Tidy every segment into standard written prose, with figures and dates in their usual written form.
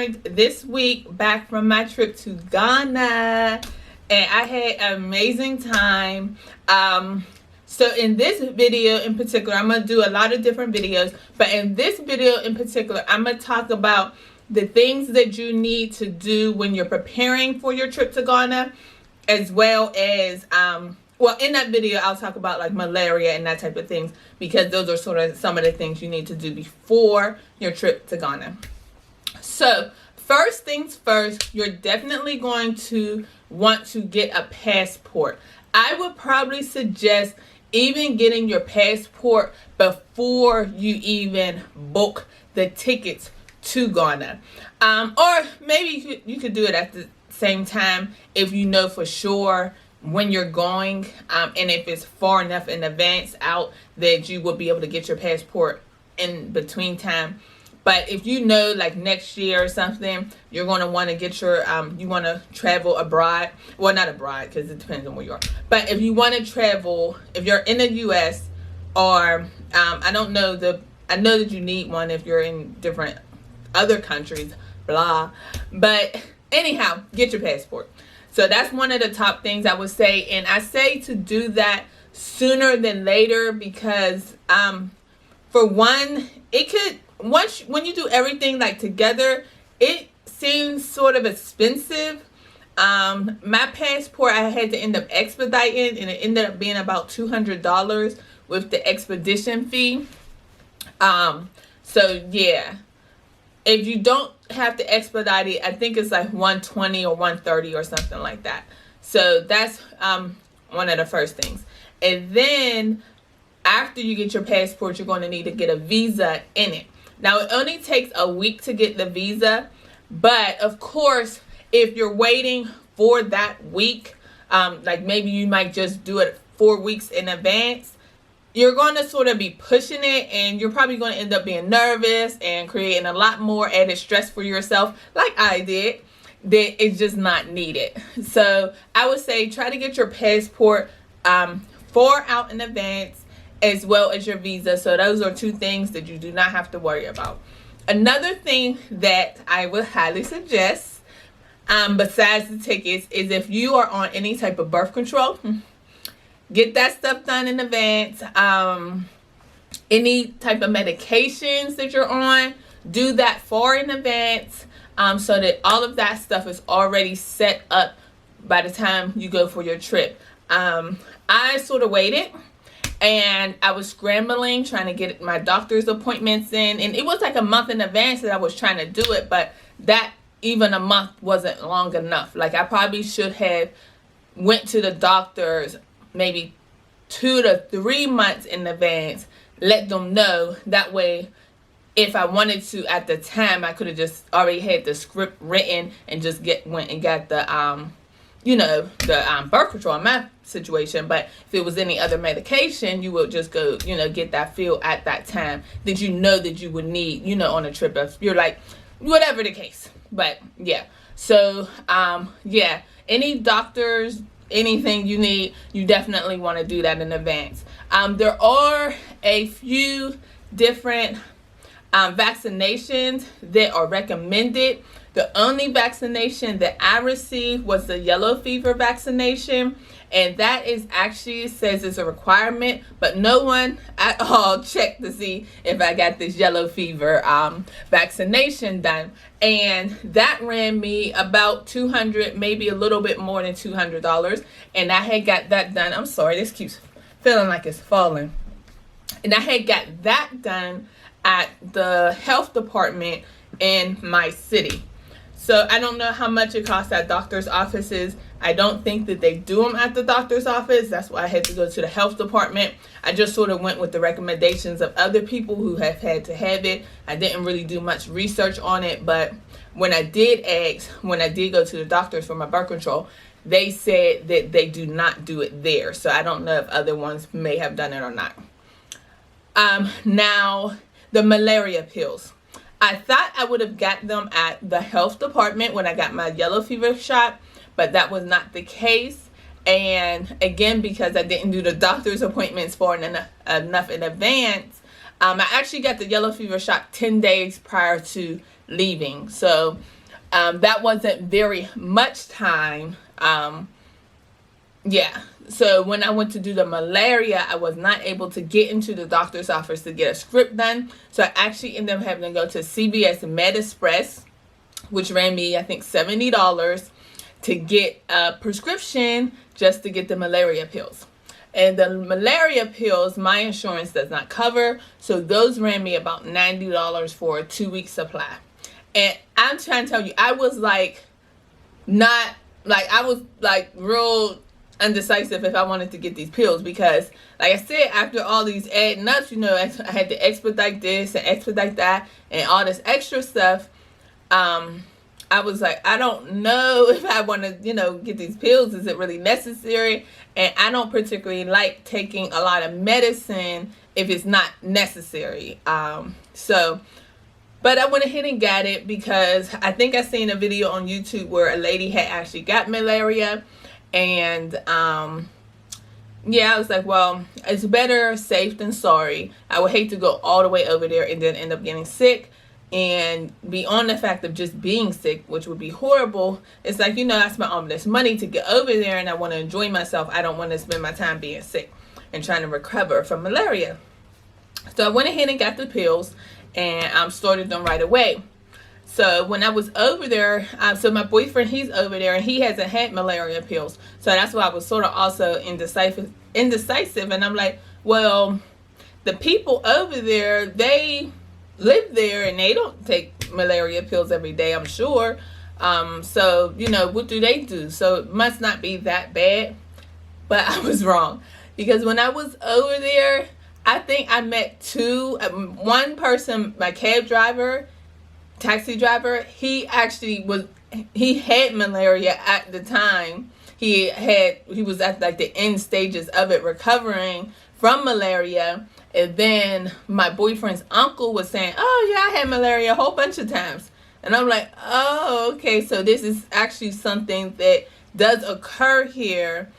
returned this week back from my trip to Ghana, and I had an amazing time. So in this video in particular, I'm going to do a lot of different videos, but in this video in particular, I'm going to talk about the things that you need to do when you're preparing for your trip to Ghana, as well as, well, in that video, I'll talk about like malaria and that type of things, because those are sort of some of the things you need to do before your trip to Ghana. So first things first, you're definitely going to want to get a passport. I would probably suggest even getting your passport before you even book the tickets to Ghana. Or maybe you could do it at the same time if you know for sure when you're going, and if it's far enough in advance out that you will be able to get your passport in between time. But if you know, like next year or something, you're going to want to get your, you want to travel abroad. Well, not abroad, because it depends on where you are. But if you want to travel, if you're in the U.S. or, I don't know, I know that you need one if you're in different other countries, blah. But anyhow, get your passport. So that's one of the top things I would say. And I say to do that sooner than later because, for one, it could, when you do everything like together, it seems sort of expensive. My passport, I had to end up expediting, and it ended up being about $200 with the expedition fee. So yeah, if you don't have to expedite it, I think it's like $120 or $130 or something like that. So that's one of the first things. And then after you get your passport, you're going to need to get a visa in it. Now, it only takes a week to get the visa, but of course, if you're waiting for that week, like maybe you might just do it 4 weeks in advance, you're going to sort of be pushing it, and you're probably going to end up being nervous and creating a lot more added stress for yourself, like I did, that it's just not needed. So I would say try to get your passport far out in advance, as well as your visa. So those are two things that you do not have to worry about. Another thing that I would highly suggest, besides the tickets, is if you are on any type of birth control, get that stuff done in advance. Any type of medications that you're on, do that far in advance, so that all of that stuff is already set up by the time you go for your trip. I sort of waited, and I was scrambling trying to get my doctor's appointments in, and it was like a month in advance that I was trying to do it, but that even a month wasn't long enough. Like I probably should have went to the doctor's maybe 2 to 3 months in advance, let them know. That way, if I wanted to at the time, I could have just already had the script written and just went and got the you know, the birth control in my situation. But if it was any other medication, you would just go, you know, get that filled at that time that you know that you would need, you know, on a trip. If you're like, whatever the case. But yeah, so yeah, any doctors, anything you need, you definitely want to do that in advance. There are a few different vaccinations that are recommended. The only vaccination that I received was the yellow fever vaccination, and that is actually says it's a requirement, but no one at all checked to see if I got this yellow fever vaccination done, and that ran me about $200, maybe a little bit more than $200, and I had got that done. I'm sorry, this keeps feeling like it's falling. And I had got that done at the health department in my city. So I don't know how much it costs at doctor's offices. I don't think that they do them at the doctor's office. That's why I had to go to the health department. I just sort of went with the recommendations of other people who have had to have it. I didn't really do much research on it, but when I did ask, when I did go to the doctors for my birth control, they said that they do not do it there. So I don't know if other ones may have done it or not. Now, the malaria pills. I thought I would have got them at the health department when I got my yellow fever shot, but that was not the case. And again, because I didn't do the doctor's appointments for enough in advance, I actually got the yellow fever shot 10 days prior to leaving. So that wasn't very much time. Yeah. So when I went to do the malaria, I was not able to get into the doctor's office to get a script done. So I actually ended up having to go to CVS MedExpress, which ran me, I think, $70 to get a prescription just to get the malaria pills. And the malaria pills, my insurance does not cover. So those ran me about $90 for a 2-week supply. And I'm trying to tell you, I was like, not, like, I was like real undecisive if I wanted to get these pills, because like I said, after all these adding ups, you know, I had to expedite this and expedite that and all this extra stuff. I was like, I don't know if I want to, you know, get these pills. Is it really necessary? And I don't particularly like taking a lot of medicine if it's not necessary. But I went ahead and got it because I think I seen a video on YouTube where a lady had actually got malaria. And yeah, I was like, well, it's better safe than sorry. I would hate to go all the way over there and then end up getting sick. And beyond the fact of just being sick, which would be horrible, it's like, you know, I spent all this money to get over there and I want to enjoy myself. I don't want to spend my time being sick and trying to recover from malaria. So I went ahead and got the pills and started them right away. So when I was over there, so my boyfriend, he's over there and he hasn't had malaria pills. So that's why I was sort of also indecisive. And I'm like, well, the people over there, they live there and they don't take malaria pills every day, I'm sure. So, you know, what do they do? So it must not be that bad. But I was wrong, because when I was over there, I think I met one person, my cab driver, taxi driver, he had malaria at the time. He was at like the end stages of it, recovering from malaria. And then my boyfriend's uncle was saying, oh yeah, I had malaria a whole bunch of times. And I'm like, oh, okay, so this is actually something that does occur here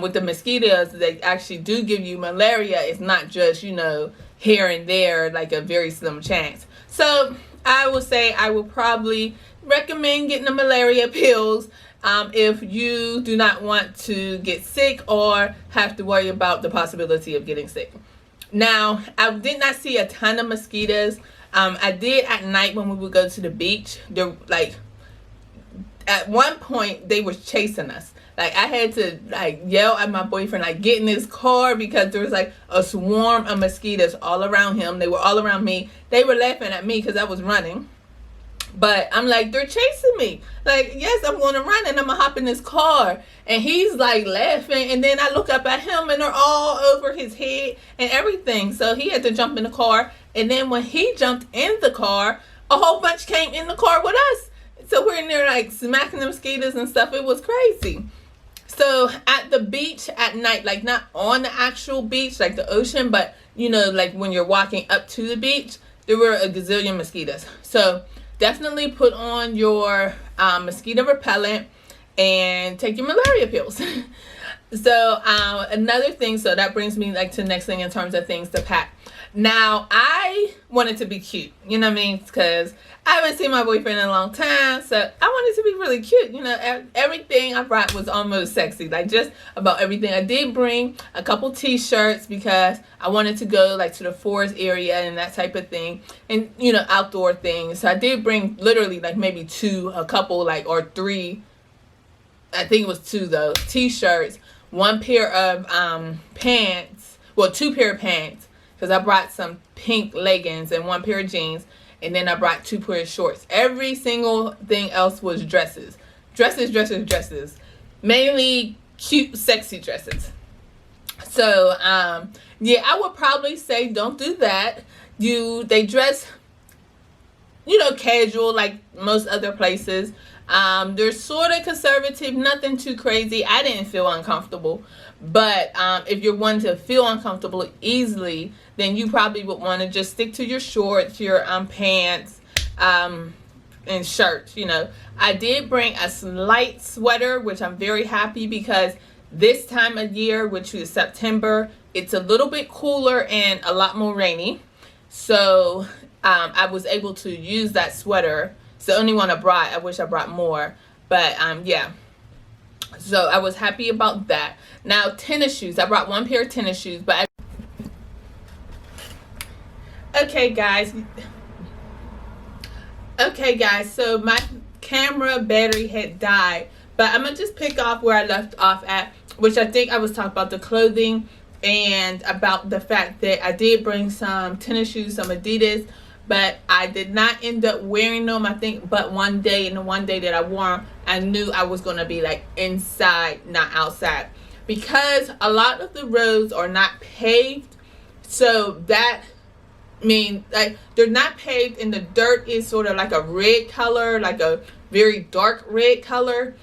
with the mosquitoes. They actually do give you malaria. It's not just, you know, here and there, like a very slim chance. So I will say I will probably recommend getting the malaria pills if you do not want to get sick or have to worry about the possibility of getting sick. Now, I did not see a ton of mosquitoes. I did at night when we would go to the beach. Like, at one point, they were chasing us. Like, I had to, like, yell at my boyfriend, like, get in his car, because there was, like, a swarm of mosquitoes all around him. They were all around me. They were laughing at me because I was running. But I'm like, they're chasing me. Like, yes, I'm going to run and I'm going to hop in this car. And he's like laughing. And then I look up at him and they're all over his head and everything. So he had to jump in the car. And then when he jumped in the car, a whole bunch came in the car with us. So we're in there like smacking the mosquitoes and stuff. It was crazy. So at the beach at night, like not on the actual beach, like the ocean, but you know, like when you're walking up to the beach, there were a gazillion mosquitoes. So definitely put on your mosquito repellent and take your malaria pills. So another thing, so that brings me like to the next thing in terms of things to pack. Now, I wanted to be cute, you know what I mean? Because I haven't seen my boyfriend in a long time, so I wanted to be really cute. You know, everything I brought was almost sexy, like just about everything. I did bring a couple t-shirts because I wanted to go like to the forest area and that type of thing, and you know, outdoor things. So I did bring literally like maybe a couple like, or three, I think it was two though, t-shirts, one pair of pants, well, two pair of pants, because I brought some pink leggings and one pair of jeans, and then I brought two pair of shorts. Every single thing else was dresses. Dresses. Mainly cute, sexy dresses. So, yeah, I would probably say don't do that. They dress, you know, casual like most other places. They're sort of conservative, nothing too crazy. I didn't feel uncomfortable. But if you're one to feel uncomfortable easily, then you probably would want to just stick to your shorts, your pants, and shirts. You know, I did bring a light sweater, which I'm very happy because this time of year, which is September, it's a little bit cooler and a lot more rainy. So I was able to use that sweater. It's the only one I brought. I wish I brought more, but yeah. So I was happy about that. Now, tennis shoes. I brought one pair of tennis shoes, but okay guys, so my camera battery had died, but I'm gonna just pick off where I left off at, which I think I was talking about the clothing and about the fact that I did bring some tennis shoes, some Adidas, but I did not end up wearing them, I think, but one day, and the one day that I wore them, I knew I was going to be like inside, not outside, because a lot of the roads are not paved. So that means like they're not paved, and the dirt is sort of like a red color, like a very dark red color,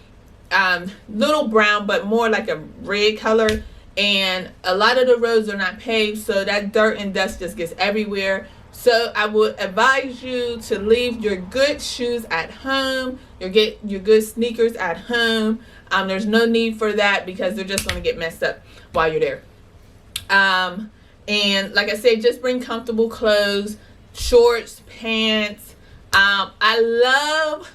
little brown, but more like a red color. And a lot of the roads are not paved, so that dirt and dust just gets everywhere. So I would advise you to leave your good shoes at home, your good sneakers at home. There's no need for that because they're just going to get messed up while you're there. And like I said, just bring comfortable clothes, shorts, pants. I love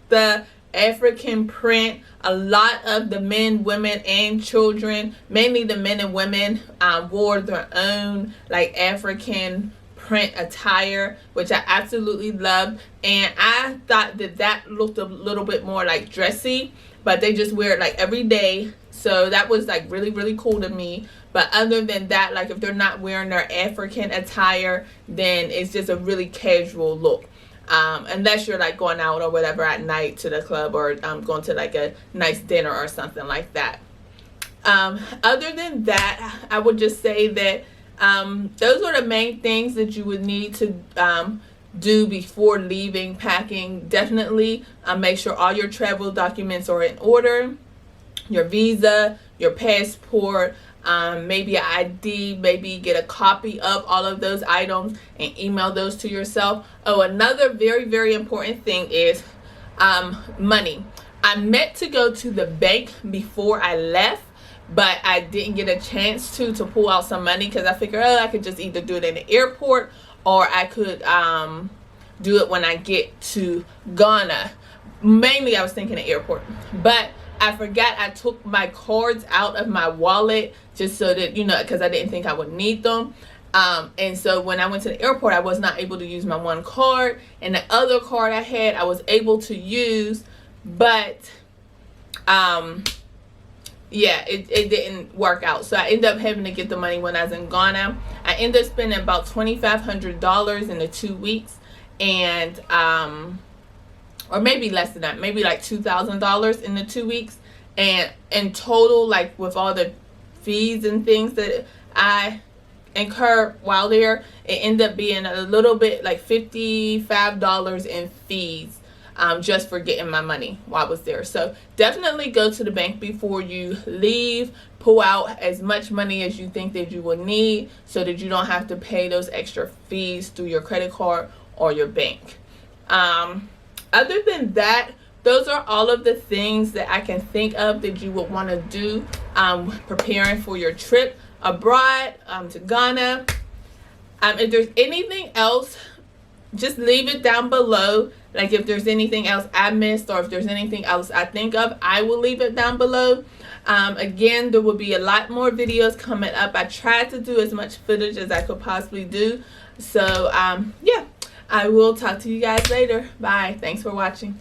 the African print. A lot of the men, women, and children, mainly the men and women, wore their own like African print attire, which I absolutely loved. And I thought that looked a little bit more like dressy, but they just wear it like every day. So that was like really, really cool to me. But other than that, like if they're not wearing their African attire, then it's just a really casual look. Unless you're like going out or whatever at night to the club, or going to like a nice dinner or something like that. Other than that, I would just say that those are the main things that you would need to do before leaving, packing. Definitely make sure all your travel documents are in order. Your visa, your passport, maybe an ID, maybe get a copy of all of those items and email those to yourself. Oh, another very, very important thing is money. I meant to go to the bank before I left, but I didn't get a chance to pull out some money because I figured, I could just either do it in the airport or I could do it when I get to Ghana. Mainly I was thinking the airport, but I forgot I took my cards out of my wallet just so that, because I didn't think I would need them. And so when I went to the airport, I was not able to use my one card, and the other card I had, I was able to use, but yeah, it didn't work out. So I ended up having to get the money when I was in Ghana. I ended up spending about $2,500 in the 2 weeks, and or maybe less than that, maybe like $2,000 in the 2 weeks. And in total, like with all the fees and things that I incurred while there, it ended up being a little bit like $55 in fees, just for getting my money while I was there. So definitely go to the bank before you leave. Pull out as much money as you think that you will need so that you don't have to pay those extra fees through your credit card or your bank. Other than that, those are all of the things that I can think of that you would want to do preparing for your trip abroad to Ghana. If there's anything else, just leave it down below. Like if there's anything else I missed, or if there's anything else I think of, I will leave it down below. Again, there will be a lot more videos coming up. I tried to do as much footage as I could possibly do. So yeah, I will talk to you guys later. Bye. Thanks for watching.